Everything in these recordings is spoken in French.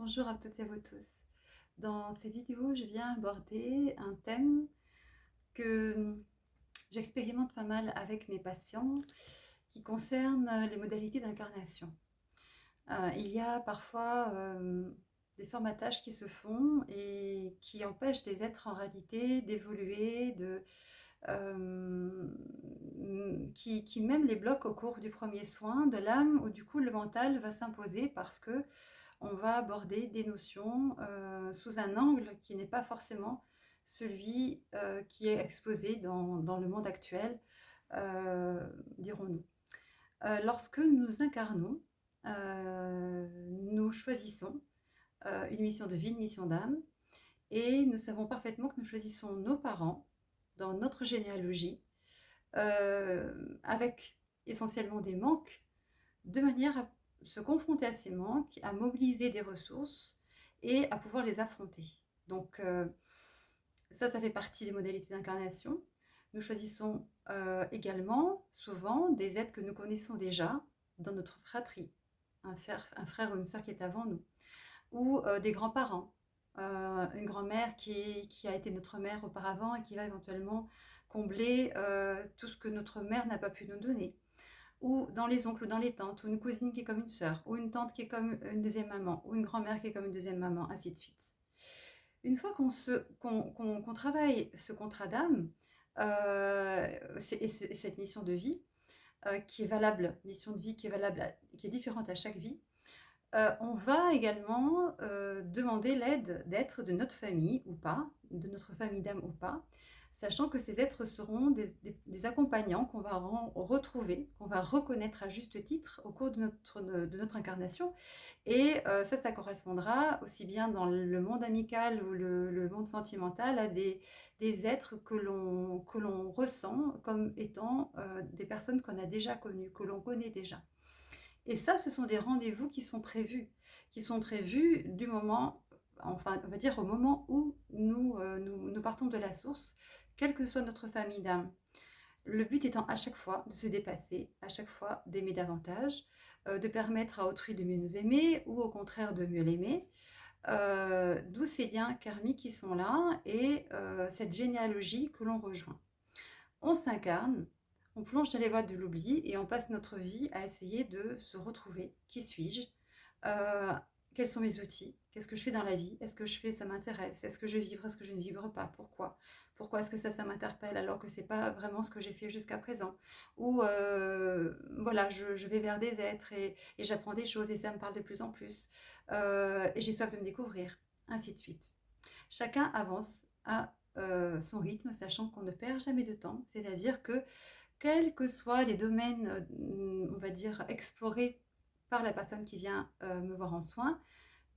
Bonjour à toutes et à vous tous. Dans cette vidéo, je viens aborder un thème que j'expérimente pas mal avec mes patients qui concerne les modalités d'incarnation. Il y a parfois des formatages qui se font et qui empêchent des êtres en réalité d'évoluer, qui même les bloquent au cours du premier soin de l'âme, où du coup le mental va s'imposer parce que on va aborder des notions sous un angle qui n'est pas forcément celui qui est exposé dans le monde actuel, dirons-nous. Lorsque nous incarnons, nous choisissons une mission de vie, une mission d'âme, et nous savons parfaitement que nous choisissons nos parents dans notre généalogie, avec essentiellement des manques, de manière à se confronter à ces manques, à mobiliser des ressources et à pouvoir les affronter. Donc ça fait partie des modalités d'incarnation. Nous choisissons également souvent des êtres que nous connaissons déjà dans notre fratrie, un frère ou une sœur qui est avant nous, ou des grands-parents, une grand-mère qui a été notre mère auparavant et qui va éventuellement combler tout ce que notre mère n'a pas pu nous donner, ou dans les oncles ou dans les tantes, ou une cousine qui est comme une sœur, ou une tante qui est comme une deuxième maman, ou une grand-mère qui est comme une deuxième maman, ainsi de suite. Une fois qu'on travaille ce contrat d'âme, et cette mission de vie, qui est valable, mission de vie qui est valable, qui est différente à chaque vie, on va également demander l'aide d'êtres de notre famille ou pas, de notre famille d'âme ou pas, sachant que ces êtres seront des accompagnants qu'on va retrouver, qu'on va reconnaître à juste titre au cours de notre incarnation. Et ça correspondra aussi bien dans le monde amical ou le monde sentimental à des êtres que l'on ressent comme étant des personnes qu'on a déjà connues, que l'on connaît déjà. Et ça, ce sont des rendez-vous qui sont prévus du moment, enfin, on va dire au moment où nous partons de la source, quelle que soit notre famille d'âme. Le but étant à chaque fois de se dépasser, à chaque fois d'aimer davantage, de permettre à autrui de mieux nous aimer ou au contraire de mieux l'aimer. D'où ces liens karmiques qui sont là et cette généalogie que l'on rejoint. On s'incarne, on plonge dans les voies de l'oubli et on passe notre vie à essayer de se retrouver. Qui suis-je? Euh, Quels sont mes outils? Qu'est-ce que je fais dans la vie? Est-ce que je fais, ça m'intéresse? Est-ce que je vibre? Est-ce que je ne vibre pas? Pourquoi? Pourquoi est-ce que ça m'interpelle alors que c'est pas vraiment ce que j'ai fait jusqu'à présent? Ou voilà, je vais vers des êtres et j'apprends des choses et ça me parle de plus en plus. Et j'ai soif de me découvrir, ainsi de suite. Chacun avance à son rythme, sachant qu'on ne perd jamais de temps, c'est-à-dire que quels que soient les domaines, on va dire, explorés par la personne qui vient me voir en soins,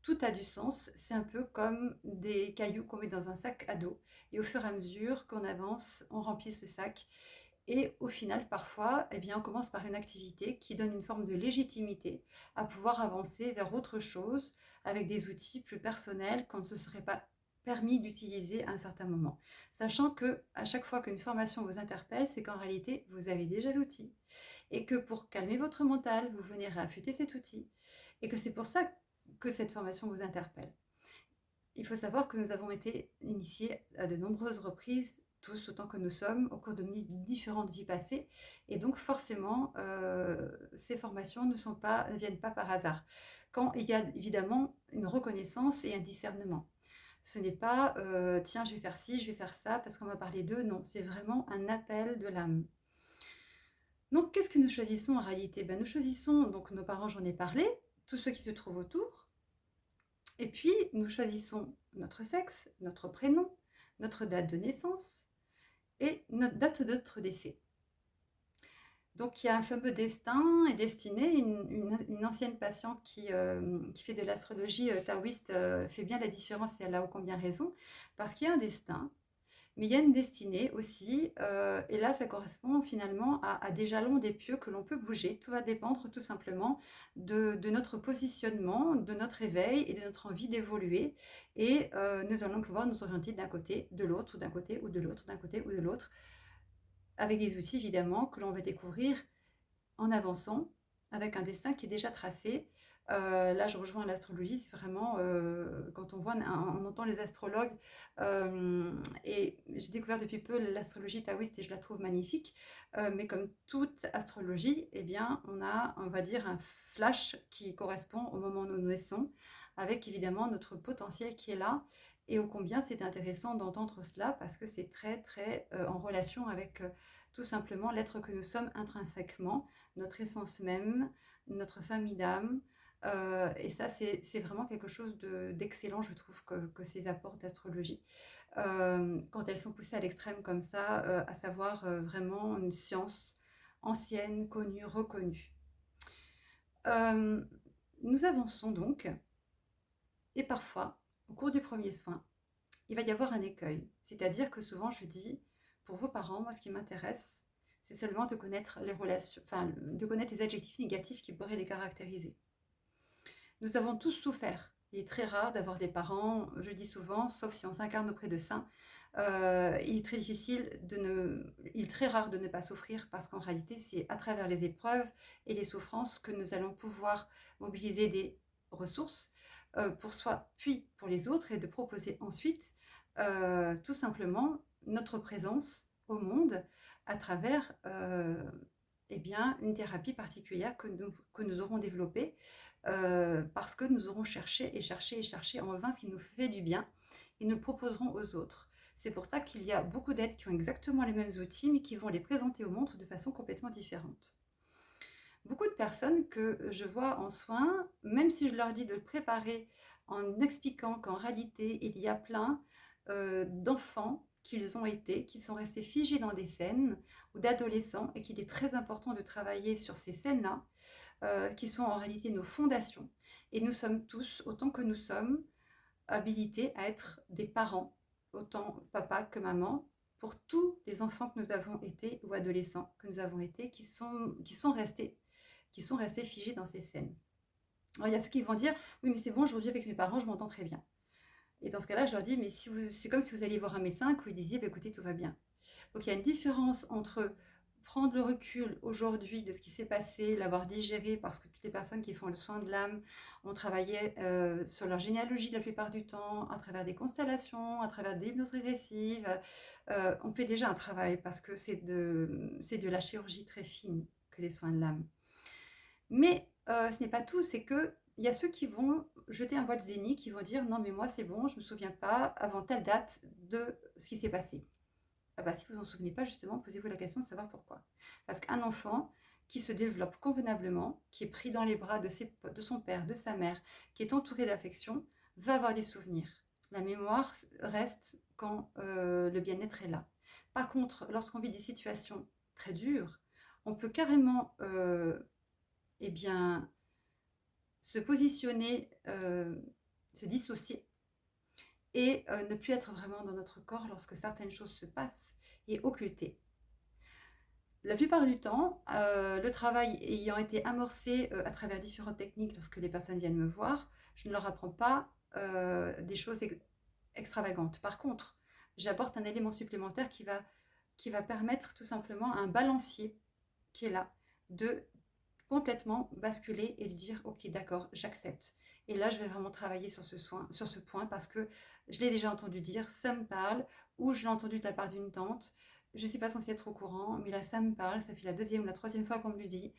tout a du sens. C'est un peu comme des cailloux qu'on met dans un sac à dos. Et au fur et à mesure qu'on avance, on remplit ce sac. Et au final, parfois, eh bien, on commence par une activité qui donne une forme de légitimité à pouvoir avancer vers autre chose avec des outils plus personnels qu'on ne se serait pas permis d'utiliser à un certain moment. Sachant que à chaque fois qu'une formation vous interpelle, c'est qu'en réalité, vous avez déjà l'outil. Et que pour calmer votre mental, vous venez réaffûter cet outil. Et que c'est pour ça que cette formation vous interpelle. Il faut savoir que nous avons été initiés à de nombreuses reprises, tous autant que nous sommes, au cours de différentes vies passées. Et donc forcément, ces formations ne viennent pas par hasard. Quand il y a évidemment une reconnaissance et un discernement. Ce n'est pas tiens, je vais faire ci, je vais faire ça, parce qu'on va parler d'eux. Non, c'est vraiment un appel de l'âme. Donc, qu'est-ce que nous choisissons en réalité? Nous choisissons, donc nos parents, j'en ai parlé, tous ceux qui se trouvent autour. Et puis, nous choisissons notre sexe, notre prénom, notre date de naissance et notre date de notre décès. Donc, il y a un fameux destin et destinée. Une ancienne patiente qui fait de l'astrologie taoïste fait bien la différence et elle a ô combien raison, parce qu'il y a un destin, mais il y a une destinée aussi, et là ça correspond finalement à des jalons, des pieux que l'on peut bouger. Tout va dépendre tout simplement de notre positionnement, de notre éveil et de notre envie d'évoluer. Et nous allons pouvoir nous orienter d'un côté, de l'autre, ou d'un côté, ou de l'autre, d'un côté, ou de l'autre, avec des outils évidemment que l'on va découvrir en avançant, avec un dessin qui est déjà tracé, Là, je rejoins l'astrologie, c'est vraiment, quand on voit on entend les astrologues, et j'ai découvert depuis peu l'astrologie taoïste et je la trouve magnifique, mais comme toute astrologie, eh bien, on a, on va dire, un flash qui correspond au moment où nous naissons, avec évidemment notre potentiel qui est là et ô combien c'est intéressant d'entendre cela parce que c'est très, très, en relation avec, tout simplement l'être que nous sommes intrinsèquement, notre essence même, notre famille d'âme, et ça, c'est vraiment quelque chose d'excellent, je trouve, que ces apports d'astrologie. Quand elles sont poussées à l'extrême comme ça, à savoir vraiment une science ancienne, connue, reconnue. Euh, Nous avançons donc, et parfois, au cours du premier soin, il va y avoir un écueil. C'est-à-dire que souvent, je dis, pour vos parents, moi, ce qui m'intéresse, c'est seulement de connaître les relations, enfin, de connaître les adjectifs négatifs qui pourraient les caractériser. Nous avons tous souffert. Il est très rare d'avoir des parents, je dis souvent, sauf si on s'incarne auprès de saints, il est très difficile il est très rare de ne pas souffrir parce qu'en réalité, c'est à travers les épreuves et les souffrances que nous allons pouvoir mobiliser des ressources pour soi, puis pour les autres, et de proposer ensuite tout simplement notre présence au monde à travers eh bien, une thérapie particulière que nous aurons développée parce que nous aurons cherché et cherché et cherché en vain ce qui nous fait du bien et nous le proposerons aux autres. C'est pour ça qu'il y a beaucoup d'aides qui ont exactement les mêmes outils, mais qui vont les présenter au monde de façon complètement différente. Beaucoup de personnes que je vois en soins, même si je leur dis de le préparer en expliquant qu'en réalité, il y a plein d'enfants qu'ils ont été, qui sont restés figés dans des scènes, ou d'adolescents, et qu'il est très important de travailler sur ces scènes-là, qui sont en réalité nos fondations. Et nous sommes tous, autant que nous sommes, habilités à être des parents, autant papa que maman, pour tous les enfants que nous avons été ou adolescents que nous avons été, qui sont restés figés dans ces scènes. Alors, il y a ceux qui vont dire, oui mais c'est bon, aujourd'hui avec mes parents, je m'entends très bien. Et dans ce cas-là, je leur dis, mais si c'est comme si vous alliez voir un médecin, que vous disiez, bah, écoutez, tout va bien. Donc il y a une différence entre prendre le recul aujourd'hui de ce qui s'est passé, l'avoir digéré, parce que toutes les personnes qui font le soin de l'âme ont travaillé sur leur généalogie la plupart du temps, à travers des constellations, à travers des hypnoses régressives. On fait déjà un travail parce que c'est de la chirurgie très fine que les soins de l'âme. Mais ce n'est pas tout, c'est que il y a ceux qui vont jeter un voile de déni, qui vont dire non mais moi c'est bon, je ne me souviens pas avant telle date de ce qui s'est passé. Ah bah, si vous en souvenez pas, justement, posez-vous la question de savoir pourquoi. Parce qu'un enfant qui se développe convenablement, qui est pris dans les bras de son père, de sa mère, qui est entouré d'affection, va avoir des souvenirs. La mémoire reste quand le bien-être est là. Par contre, lorsqu'on vit des situations très dures, on peut carrément eh bien, se positionner, se dissocier et ne plus être vraiment dans notre corps lorsque certaines choses se passent et occulter. La plupart du temps, le travail ayant été amorcé à travers différentes techniques lorsque les personnes viennent me voir, je ne leur apprends pas des choses extravagantes. Par contre, j'apporte un élément supplémentaire qui va permettre tout simplement un balancier qui est là, de complètement basculer et de dire ok d'accord j'accepte et là je vais vraiment travailler sur ce point parce que je l'ai déjà entendu dire, ça me parle, ou je l'ai entendu de la part d'une tante, je ne suis pas censée être au courant mais là ça me parle, ça fait la deuxième ou la troisième fois qu'on me le dit,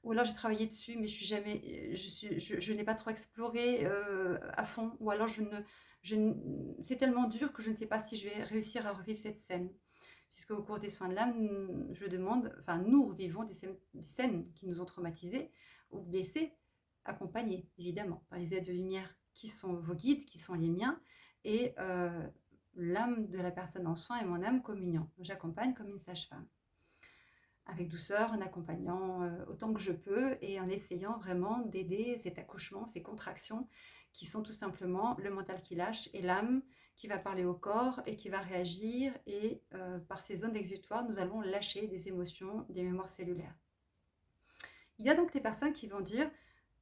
ou alors j'ai travaillé dessus mais je n'ai pas trop exploré à fond, ou alors c'est tellement dur que je ne sais pas si je vais réussir à revivre cette scène, puisque au cours des soins de l'âme, je demande, enfin nous revivons des scènes qui nous ont traumatisés ou blessés, accompagnés évidemment par les aides de lumière qui sont vos guides, qui sont les miens, et l'âme de la personne en soins et mon âme communion. J'accompagne comme une sage-femme, avec douceur, en accompagnant autant que je peux et en essayant vraiment d'aider cet accouchement, ces contractions qui sont tout simplement le mental qui lâche et l'âme qui va parler au corps et qui va réagir, et par ces zones d'exutoire, nous allons lâcher des émotions, des mémoires cellulaires. Il y a donc des personnes qui vont dire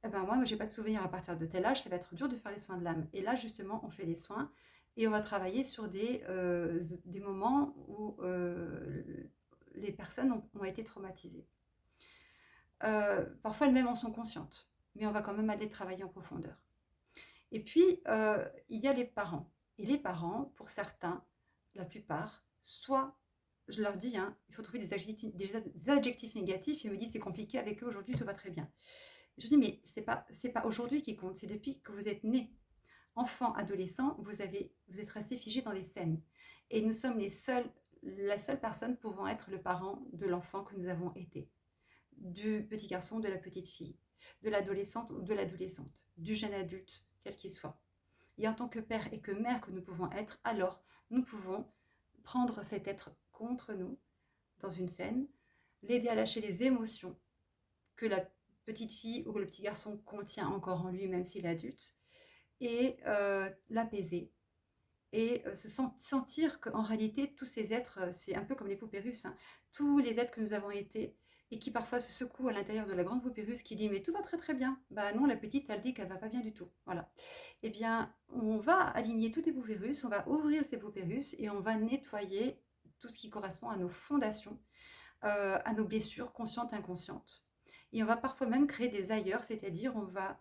eh ben moi j'ai pas de souvenir à partir de tel âge, ça va être dur de faire les soins de l'âme. Et là justement on fait les soins et on va travailler sur des moments où les personnes ont été traumatisées. Parfois elles-mêmes en sont conscientes. mais on va quand même aller travailler en profondeur. Et puis, il y a les parents. Et les parents, pour certains, la plupart, soit, je leur dis, hein, il faut trouver des adjectifs négatifs, et ils me disent c'est compliqué avec eux aujourd'hui, tout va très bien. Je dis mais c'est pas aujourd'hui qui compte, c'est depuis que vous êtes né. Enfant, adolescent, vous êtes resté figé dans les scènes. Et nous sommes la seule personne pouvant être le parent de l'enfant que nous avons été, du petit garçon, de la petite fille, de l'adolescente ou de l'adolescente, du jeune adulte, quel qu'il soit. Et en tant que père et que mère que nous pouvons être, alors nous pouvons prendre cet être contre nous dans une scène, l'aider à lâcher les émotions que la petite fille ou que le petit garçon contient encore en lui, même s'il est adulte, et l'apaiser. Et sentir qu'en réalité, tous ces êtres, c'est un peu comme les poupées russes, hein, tous les êtres que nous avons été et qui parfois se secouent à l'intérieur de la grande poupée russe qui dit mais tout va très très bien. Bah non, la petite, elle dit qu'elle va pas bien du tout. Voilà. Eh bien, on va aligner toutes les poupées russes, on va ouvrir ces poupées russes et on va nettoyer tout ce qui correspond à nos fondations, à nos blessures conscientes, inconscientes. Et on va parfois même créer des ailleurs, c'est-à-dire on va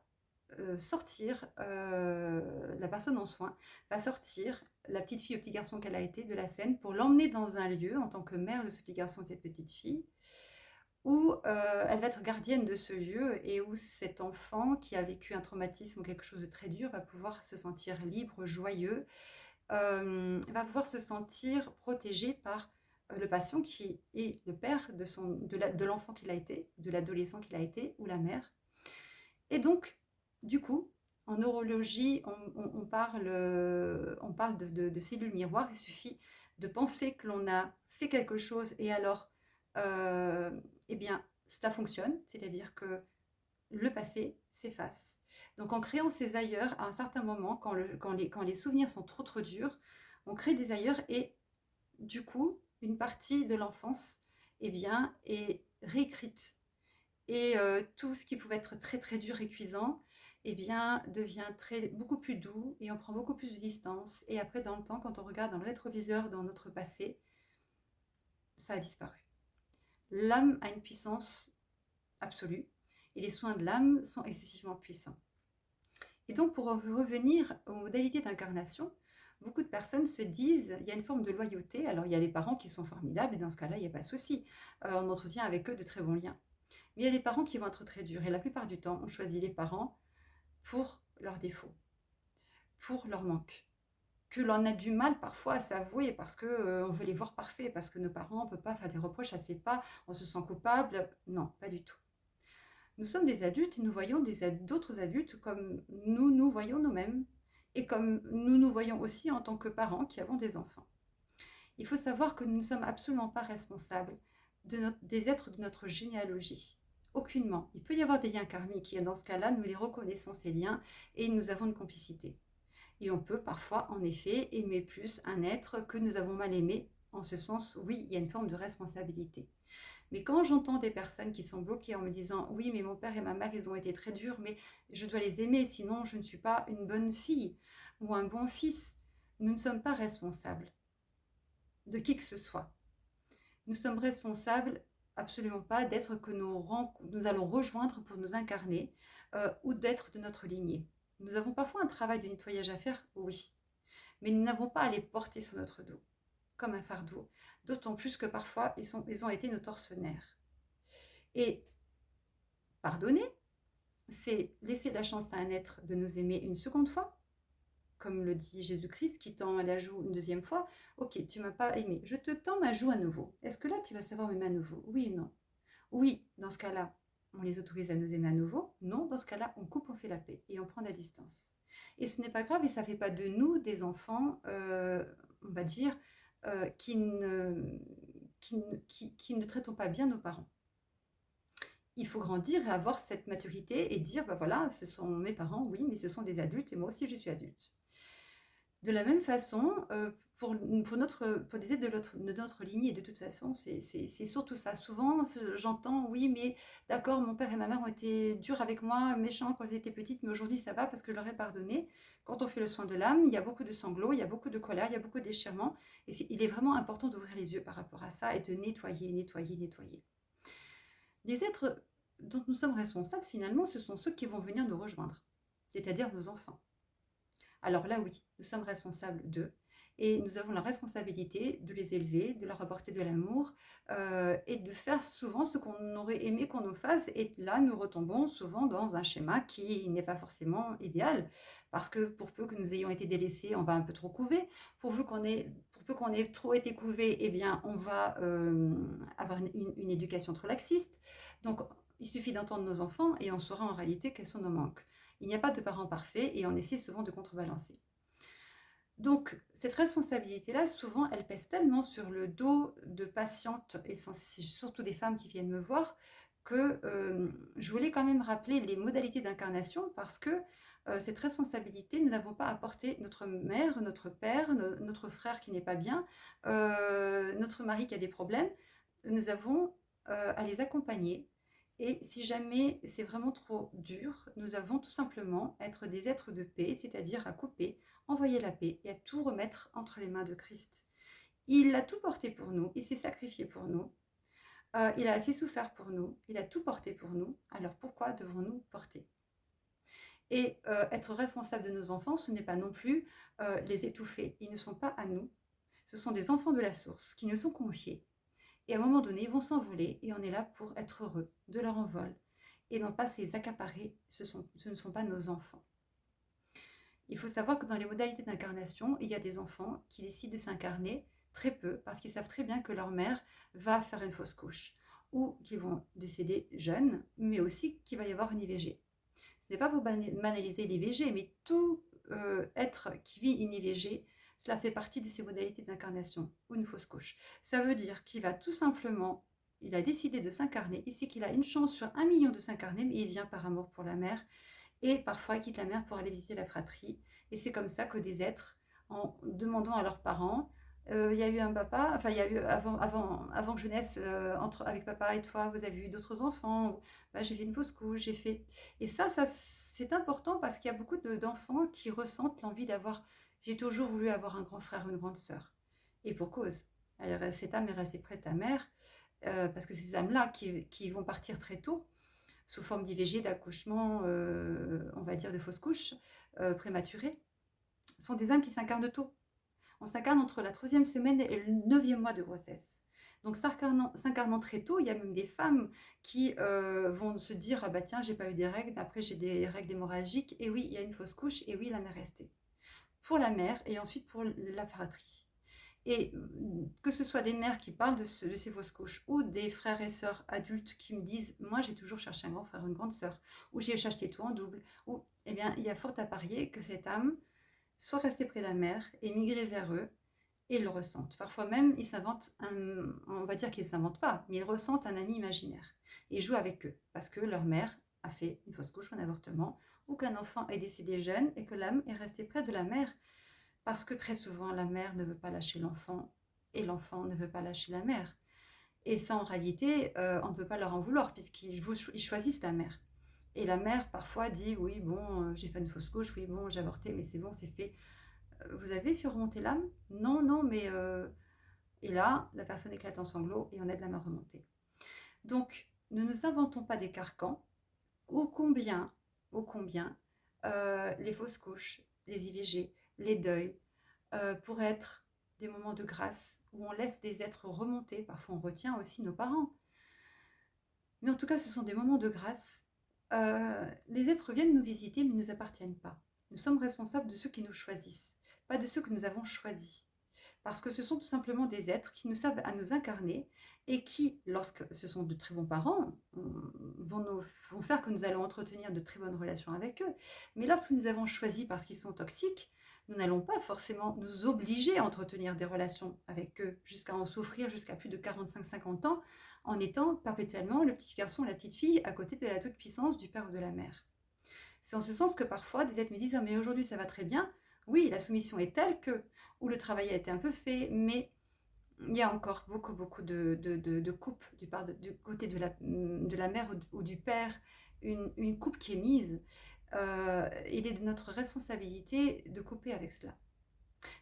sortir, la personne en soin va sortir la petite fille ou petit garçon qu'elle a été de la scène pour l'emmener dans un lieu en tant que mère de ce petit garçon et de cette petite fille, où elle va être gardienne de ce lieu et où cet enfant qui a vécu un traumatisme ou quelque chose de très dur va pouvoir se sentir libre, joyeux, va pouvoir se sentir protégé par le patient qui est le père de l'enfant qu'il a été, de l'adolescent qu'il a été, ou la mère. Et donc, du coup, en neurologie, on parle de cellules miroirs. Il suffit de penser que l'on a fait quelque chose et alors, eh bien, ça fonctionne. C'est-à-dire que le passé s'efface. Donc, en créant ces ailleurs, à un certain moment, quand les souvenirs sont trop trop durs, on crée des ailleurs et du coup, une partie de l'enfance, eh bien, est réécrite et tout ce qui pouvait être très très dur et cuisant, eh bien, devient beaucoup plus doux et on prend beaucoup plus de distance. Et après, dans le temps, quand on regarde dans le rétroviseur, dans notre passé, ça a disparu. L'âme a une puissance absolue et les soins de l'âme sont excessivement puissants. Et donc, pour revenir aux modalités d'incarnation, beaucoup de personnes se disent, il y a une forme de loyauté. Alors, il y a des parents qui sont formidables et dans ce cas-là, il n'y a pas de souci. On entretient avec eux de très bons liens. Mais il y a des parents qui vont être très durs et la plupart du temps, on choisit les parents pour leurs défauts, pour leur manque, que l'on a du mal parfois à s'avouer parce que on veut les voir parfaits, parce que nos parents, on ne peut pas faire des reproches, ça ne se fait pas, on se sent coupable. Non, pas du tout. Nous sommes des adultes et nous voyons d'autres adultes comme nous voyons nous-mêmes et comme nous voyons aussi en tant que parents qui avons des enfants. Il faut savoir que nous ne sommes absolument pas responsables des êtres de notre généalogie. Aucunement. Il peut y avoir des liens karmiques et dans ce cas-là, nous les reconnaissons, ces liens, et nous avons une complicité. Et on peut parfois, en effet, aimer plus un être que nous avons mal aimé. En ce sens, oui, il y a une forme de responsabilité. Mais quand j'entends des personnes qui sont bloquées en me disant « Oui, mais mon père et ma mère, ils ont été très durs, mais je dois les aimer, sinon je ne suis pas une bonne fille ou un bon fils », nous ne sommes pas responsables de qui que ce soit. Nous sommes responsables absolument pas d'êtres que nous allons rejoindre pour nous incarner ou d'êtres de notre lignée. Nous avons parfois un travail de nettoyage à faire, oui, mais nous n'avons pas à les porter sur notre dos comme un fardeau, d'autant plus que parfois ils ont été nos tortionnaires. Et pardonner, c'est laisser la chance à un être de nous aimer une seconde fois, comme le dit Jésus-Christ qui tend la joue une deuxième fois. Ok, tu ne m'as pas aimé, je te tends ma joue à nouveau. Est-ce que là tu vas savoir m'aimer à nouveau? Oui ou non? Oui, dans ce cas-là, on les autorise à nous aimer à nouveau. Non, dans ce cas-là, on coupe, on fait la paix et on prend la distance. Et ce n'est pas grave et ça ne fait pas de nous des enfants, on va dire, qui ne traitons pas bien nos parents. Il faut grandir et avoir cette maturité et dire, bah voilà, ce sont mes parents, oui, mais ce sont des adultes et moi aussi je suis adulte. De la même façon, pour des aides de notre lignée, de toute façon, c'est surtout ça. Souvent, j'entends, oui, mais d'accord, mon père et ma mère ont été durs avec moi, méchants quand j'étais petite, mais aujourd'hui ça va parce que je leur ai pardonné. Quand on fait le soin de l'âme, il y a beaucoup de sanglots, il y a beaucoup de colère, il y a beaucoup de déchirements. Et il est vraiment important d'ouvrir les yeux par rapport à ça et de nettoyer, nettoyer, nettoyer. Les êtres dont nous sommes responsables finalement, ce sont ceux qui vont venir nous rejoindre, c'est-à-dire nos enfants. Alors là, oui, nous sommes responsables d'eux et nous avons la responsabilité de les élever, de leur apporter de l'amour et de faire souvent ce qu'on aurait aimé qu'on nous fasse. Et là, nous retombons souvent dans un schéma qui n'est pas forcément idéal parce que pour peu que nous ayons été délaissés, on va un peu trop couver. Pour peu qu'on ait trop été couvé, eh bien, on va avoir une éducation trop laxiste. Donc, il suffit d'entendre nos enfants et on saura en réalité quels sont nos manques. Il n'y a pas de parents parfaits et on essaie souvent de contrebalancer. Donc, cette responsabilité-là, souvent, elle pèse tellement sur le dos de patientes, et surtout des femmes qui viennent me voir, que je voulais quand même rappeler les modalités d'incarnation parce que cette responsabilité, nous n'avons pas apporté notre mère, notre père, notre frère qui n'est pas bien, notre mari qui a des problèmes. Nous avons à les accompagner. Et si jamais c'est vraiment trop dur, nous avons tout simplement à être des êtres de paix, c'est-à-dire à couper, envoyer la paix et à tout remettre entre les mains de Christ. Il a tout porté pour nous, il s'est sacrifié pour nous, il a assez souffert pour nous, il a tout porté pour nous, alors pourquoi devons-nous porter? Et être responsable de nos enfants, ce n'est pas non plus les étouffer, ils ne sont pas à nous, ce sont des enfants de la source qui nous sont confiés. Et à un moment donné, ils vont s'envoler et on est là pour être heureux de leur envol et non pas se les accaparer, ce ne sont pas nos enfants. Il faut savoir que dans les modalités d'incarnation, il y a des enfants qui décident de s'incarner très peu parce qu'ils savent très bien que leur mère va faire une fausse couche ou qu'ils vont décéder jeunes, mais aussi qu'il va y avoir une IVG. Ce n'est pas pour banaliser l'IVG, mais tout être qui vit une IVG, cela fait partie de ses modalités d'incarnation ou une fausse couche. Ça veut dire qu'il va tout simplement, il a décidé de s'incarner, il sait qu'il a une chance sur 1 million de s'incarner, mais il vient par amour pour la mère et parfois ils quittent la mère pour aller visiter la fratrie. Et c'est comme ça que des êtres, en demandant à leurs parents, il y a eu un papa, enfin il y a eu avant que je naisse, avec papa et toi, vous avez eu d'autres enfants, ou, bah, j'ai fait une fausse couche, j'ai fait... Et ça c'est important parce qu'il y a beaucoup d'enfants qui ressentent l'envie d'avoir, j'ai toujours voulu avoir un grand frère ou une grande sœur. Et pour cause, cette âme est restée près de ta mère, parce que ces âmes-là qui vont partir très tôt, sous forme d'IVG, d'accouchement, on va dire de fausse couche prématurée, sont des âmes qui s'incarnent tôt. On s'incarne entre la 3e semaine et le 9e mois de grossesse. Donc s'incarnant très tôt, il y a même des femmes qui vont se dire « Ah bah tiens, j'ai pas eu des règles, après j'ai des règles hémorragiques, et oui, il y a une fausse couche, et oui, la mère est restée. » Pour la mère et ensuite pour la fratrie. Et que ce soit des mères qui parlent de ces fausses couches ou des frères et sœurs adultes qui me disent « Moi, j'ai toujours cherché un grand frère, une grande sœur, ou j'ai acheté tout en double. » Ou, eh bien, il y a fort à parier que cette âme soit restée près de la mère et migrée vers eux et ils le ressentent. Parfois même, ils s'inventent on va dire qu'ils ne s'inventent pas, mais ils ressentent un ami imaginaire et jouent avec eux parce que leur mère a fait une fausse couche ou un avortement ou qu'un enfant est décédé jeune et que l'âme est restée près de la mère. Parce que très souvent, la mère ne veut pas lâcher l'enfant et l'enfant ne veut pas lâcher la mère. Et ça, en réalité, on ne peut pas leur en vouloir puisqu'ils choisissent la mère. Et la mère, parfois, dit « Oui, bon, j'ai fait une fausse couche, oui, bon, j'ai avorté, mais c'est bon, c'est fait. Vous avez fait remonter l'âme ? Non, non, mais... Et là, la personne éclate en sanglots et on aide l'âme à remonter. Donc, ne nous inventons pas des carcans. Ô combien les fausses couches, les IVG, les deuils, pour être des moments de grâce où on laisse des êtres remonter. Parfois, on retient aussi nos parents. Mais en tout cas, ce sont des moments de grâce. Les êtres viennent nous visiter, mais ne nous appartiennent pas. Nous sommes responsables de ceux qui nous choisissent, pas de ceux que nous avons choisis. Parce que ce sont tout simplement des êtres qui nous savent à nous incarner et qui, lorsque ce sont de très bons parents, vont faire que nous allons entretenir de très bonnes relations avec eux. Mais lorsque nous avons choisi parce qu'ils sont toxiques, nous n'allons pas forcément nous obliger à entretenir des relations avec eux jusqu'à en souffrir jusqu'à plus de 45-50 ans en étant perpétuellement le petit garçon ou la petite fille à côté de la toute-puissance du père ou de la mère. C'est en ce sens que parfois des êtres me disent « Ah mais aujourd'hui ça va très bien ». Oui, la soumission est telle que, où le travail a été un peu fait, mais il y a encore beaucoup de coupe du côté de la mère ou du père, une coupe qui est mise. Il est de notre responsabilité de couper avec cela.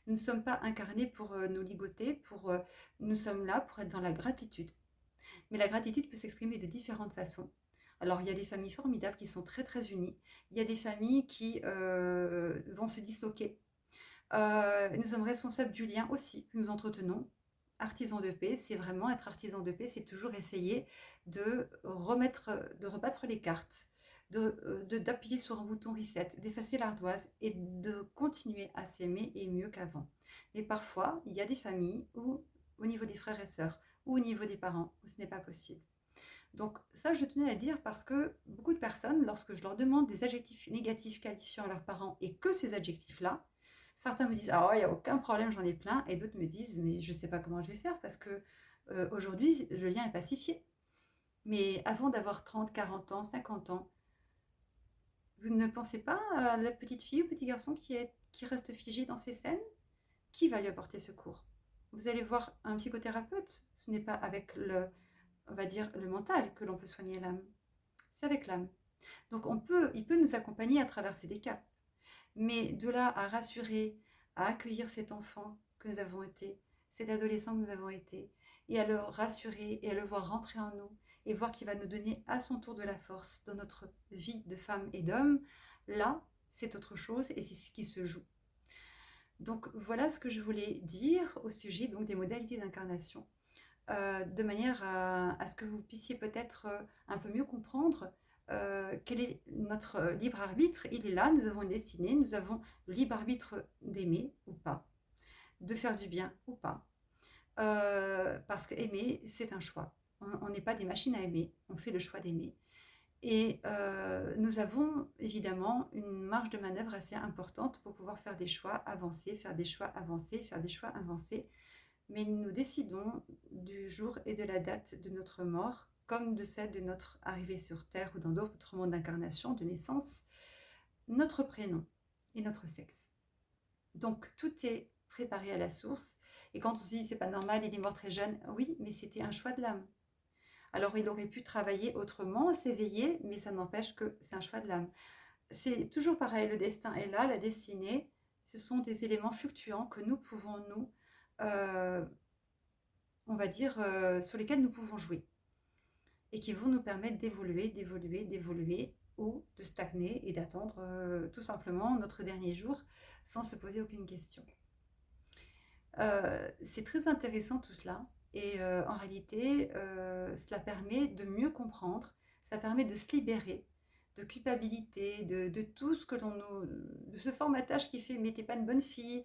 Nous ne sommes pas incarnés pour nous ligoter, nous sommes là pour être dans la gratitude. Mais la gratitude peut s'exprimer de différentes façons. Alors, il y a des familles formidables qui sont très, très unies. Il y a des familles qui vont se disloquer. Nous sommes responsables du lien aussi que nous entretenons. Artisan de paix, c'est vraiment être artisan de paix, c'est toujours essayer de rebattre les cartes, d'appuyer sur un bouton reset, d'effacer l'ardoise et de continuer à s'aimer et mieux qu'avant. Mais parfois, il y a des familles où, au niveau des frères et sœurs, ou au niveau des parents, où ce n'est pas possible. Donc ça, je tenais à dire parce que beaucoup de personnes, lorsque je leur demande des adjectifs négatifs qualifiant leurs parents et que ces adjectifs-là, certains me disent ah ouais, il n'y a aucun problème, j'en ai plein, et d'autres me disent mais je ne sais pas comment je vais faire parce que aujourd'hui le lien est pacifié. Mais avant d'avoir 30, 40 ans, 50 ans, vous ne pensez pas à la petite fille ou petit garçon qui reste figé dans ces scènes? Qui va lui apporter secours? Vous allez voir un psychothérapeute, ce n'est pas avec on va dire, le mental que l'on peut soigner l'âme, c'est avec l'âme. Donc il peut nous accompagner à traverser des caps. Mais de là à rassurer, à accueillir cet enfant que nous avons été, cet adolescent que nous avons été, et à le rassurer et à le voir rentrer en nous, et voir qu'il va nous donner à son tour de la force dans notre vie de femme et d'homme, là, c'est autre chose et c'est ce qui se joue. Donc voilà ce que je voulais dire au sujet donc, des modalités d'incarnation, de manière à ce que vous puissiez peut-être un peu mieux comprendre quel est notre libre arbitre. Il est là, nous avons une destinée, nous avons le libre arbitre d'aimer ou pas, de faire du bien ou pas. Parce que aimer, c'est un choix. On n'est pas des machines à aimer, on fait le choix d'aimer. Et nous avons évidemment une marge de manœuvre assez importante pour pouvoir faire des choix avancés, faire des choix avancés, faire des choix avancés. Mais nous décidons du jour et de la date de notre mort, comme de celle de notre arrivée sur Terre ou dans d'autres mondes d'incarnation, de naissance, notre prénom et notre sexe. Donc tout est préparé à la source. Et quand on se dit c'est pas normal, il est mort très jeune, oui, mais c'était un choix de l'âme. Alors il aurait pu travailler autrement, s'éveiller, mais ça n'empêche que c'est un choix de l'âme. C'est toujours pareil, le destin est là, la destinée, ce sont des éléments fluctuants que nous pouvons, on va dire, sur lesquels nous pouvons jouer et qui vont nous permettre d'évoluer, d'évoluer, d'évoluer ou de stagner et d'attendre tout simplement notre dernier jour sans se poser aucune question. C'est très intéressant tout cela et en réalité, cela permet de mieux comprendre, ça permet de se libérer de culpabilité, de tout ce que l'on nous... de ce formatage qui fait mais t'es pas une bonne fille,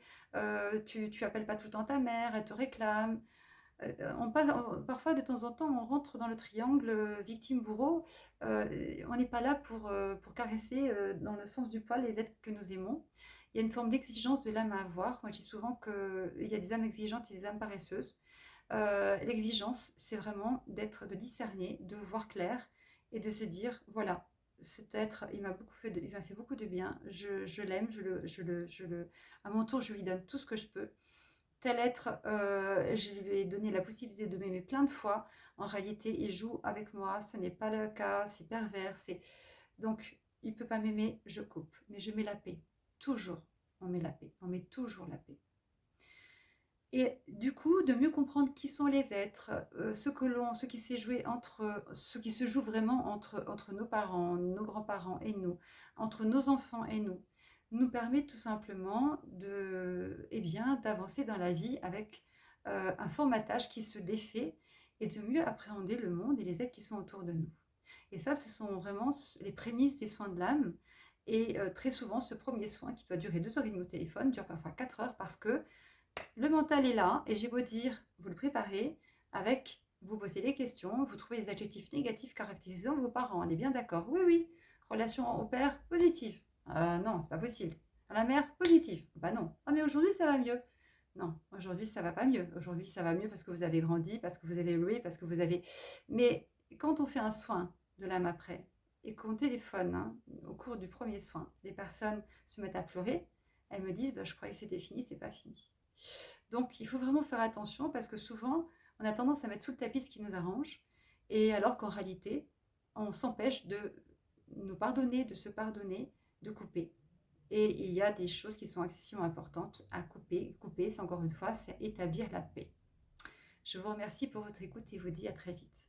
tu appelles pas tout le temps ta mère, elle te réclame. Parfois, de temps en temps, on rentre dans le triangle victime-bourreau. On n'est pas là pour caresser dans le sens du poil les êtres que nous aimons. Il y a une forme d'exigence de l'âme à avoir. Moi, je dis souvent qu'il y a des âmes exigeantes et des âmes paresseuses. L'exigence, c'est vraiment de discerner, de voir clair et de se dire, voilà, cet être, il m'a fait beaucoup de bien. Je l'aime, à mon tour, je lui donne tout ce que je peux. Tel être, je lui ai donné la possibilité de m'aimer plein de fois. En réalité, il joue avec moi. Ce n'est pas le cas. C'est pervers. Donc, il ne peut pas m'aimer. Je coupe. Mais je mets la paix. Toujours, on met la paix. On met toujours la paix. Et du coup, de mieux comprendre qui sont les êtres, ce qui ce qui se joue vraiment entre nos parents, nos grands-parents et nous, entre nos enfants et nous permet tout simplement d'avancer dans la vie avec un formatage qui se défait et de mieux appréhender le monde et les êtres qui sont autour de nous. Et ça, ce sont vraiment les prémices des soins de l'âme. Et très souvent, ce premier soin qui doit durer 2 heures et demie au téléphone dure parfois 4 heures parce que le mental est là et j'ai beau dire, vous le préparez vous posez les questions, vous trouvez les adjectifs négatifs caractérisant vos parents. On est bien d'accord? Oui, oui. Relation au père, positive. Non, c'est pas possible. À la mère, positive. Bah non. Ah mais aujourd'hui ça va mieux. Non, aujourd'hui ça va pas mieux. Aujourd'hui ça va mieux parce que vous avez grandi, parce que vous avez évolué, parce que vous avez... Mais quand on fait un soin de l'âme après et qu'on téléphone au cours du premier soin, des personnes se mettent à pleurer, elles me disent bah, je croyais que c'était fini, c'est pas fini. Donc il faut vraiment faire attention parce que souvent on a tendance à mettre sous le tapis ce qui nous arrange et alors qu'en réalité on s'empêche de nous pardonner, de se pardonner, de couper. Et il y a des choses qui sont excessivement importantes à couper. Couper, c'est encore une fois, c'est établir la paix. Je vous remercie pour votre écoute et vous dis à très vite.